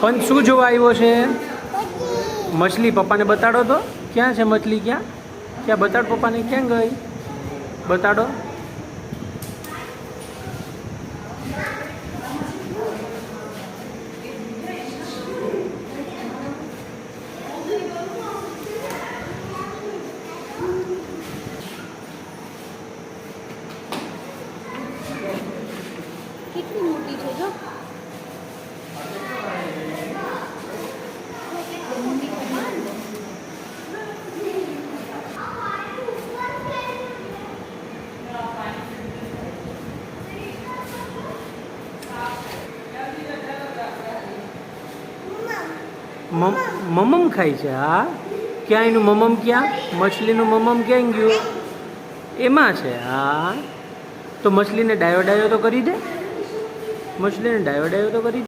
પણ શું જોવા આવ્યો છે? મછલી. પપ્પાને બતાડો તો. ક્યાં છે મછલી? ક્યાં ક્યાં બતાડ પપ્પાને. ક્યાં ગઈ? બતાડો. કેટલી મોટી છે જો. મમમ ખાય છે. હા, ક્યાં એનું મમમ? ક્યાં મછલીનું મમમ ક્યાં ગયું? એમાં છે. હા, તો મછલીને ડાયો ડાયો તો કરી દે. મછલીને ડાયો ડાયો તો કરી દે.